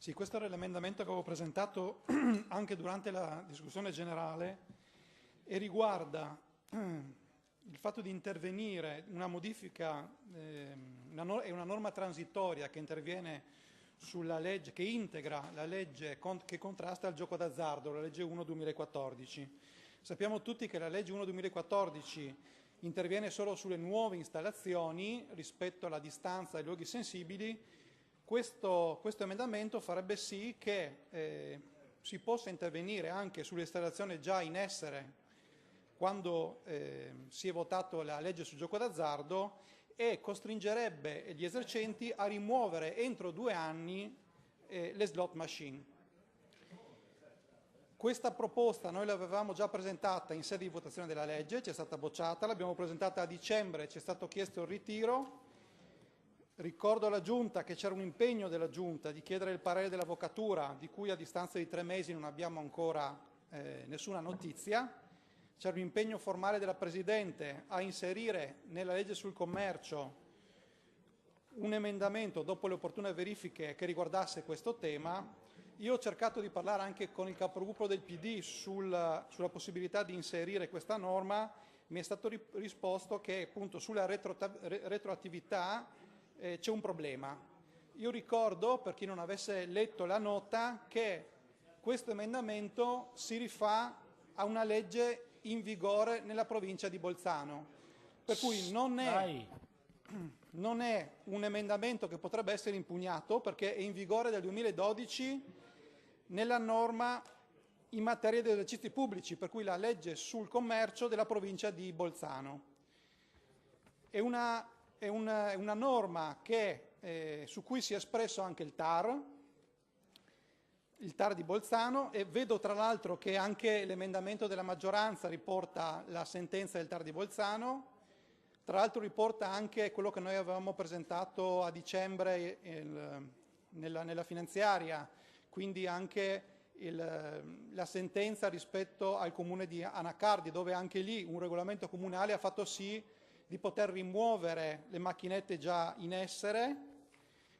Sì, questo era l'emendamento che avevo presentato anche durante la discussione generale e riguarda il fatto di intervenire, una modifica, è una norma transitoria che interviene sulla legge, che integra la legge che contrasta il gioco d'azzardo, la legge 1/2014. Sappiamo tutti che la legge 1/2014 interviene solo sulle nuove installazioni rispetto alla distanza ai luoghi sensibili. Questo emendamento farebbe sì che si possa intervenire anche sulle installazioni già in essere quando si è votato la legge sul gioco d'azzardo e costringerebbe gli esercenti a rimuovere entro 2 anni le slot machine. Questa proposta noi l'avevamo già presentata in sede di votazione della legge, ci è stata bocciata, l'abbiamo presentata a dicembre, ci è stato chiesto il ritiro. Ricordo alla Giunta che c'era un impegno della Giunta di chiedere il parere dell'Avvocatura, di cui a distanza di 3 mesi non abbiamo ancora nessuna notizia. C'era un impegno formale della Presidente a inserire nella legge sul commercio un emendamento dopo le opportune verifiche che riguardasse questo tema. Io ho cercato di parlare anche con il capogruppo del PD sulla possibilità di inserire questa norma. Mi è stato risposto che appunto sulla retroattività c'è un problema. Io ricordo, per chi non avesse letto la nota, che questo emendamento si rifà a una legge in vigore nella provincia di Bolzano, per cui non è un emendamento che potrebbe essere impugnato perché è in vigore dal 2012 nella norma in materia di esercizi pubblici, per cui la legge sul commercio della provincia di Bolzano. È una norma su cui si è espresso anche il TAR di Bolzano, e vedo tra l'altro che anche l'emendamento della maggioranza riporta la sentenza del TAR di Bolzano, tra l'altro riporta anche quello che noi avevamo presentato a dicembre nella finanziaria, quindi anche la sentenza rispetto al comune di Anacardi, dove anche lì un regolamento comunale ha fatto sì di poter rimuovere le macchinette già in essere,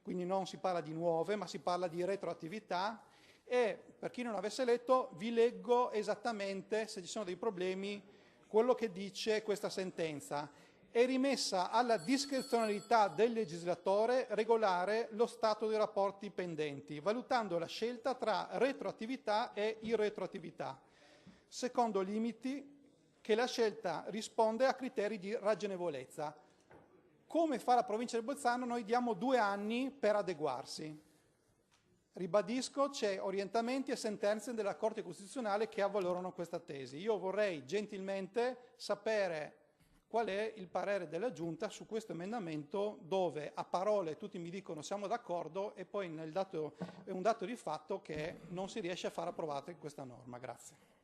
quindi non si parla di nuove, ma si parla di retroattività. E per chi non avesse letto, vi leggo esattamente, se ci sono dei problemi, quello che dice questa sentenza. È rimessa alla discrezionalità del legislatore regolare lo stato dei rapporti pendenti, valutando la scelta tra retroattività e irretroattività, secondo limiti che la scelta risponde a criteri di ragionevolezza. Come fa la provincia di Bolzano, noi diamo 2 anni per adeguarsi. Ribadisco, c'è orientamenti e sentenze della Corte Costituzionale che avvalorano questa tesi. Io vorrei gentilmente sapere qual è il parere della Giunta su questo emendamento, dove a parole tutti mi dicono siamo d'accordo e poi è un dato di fatto che non si riesce a far approvare questa norma. Grazie.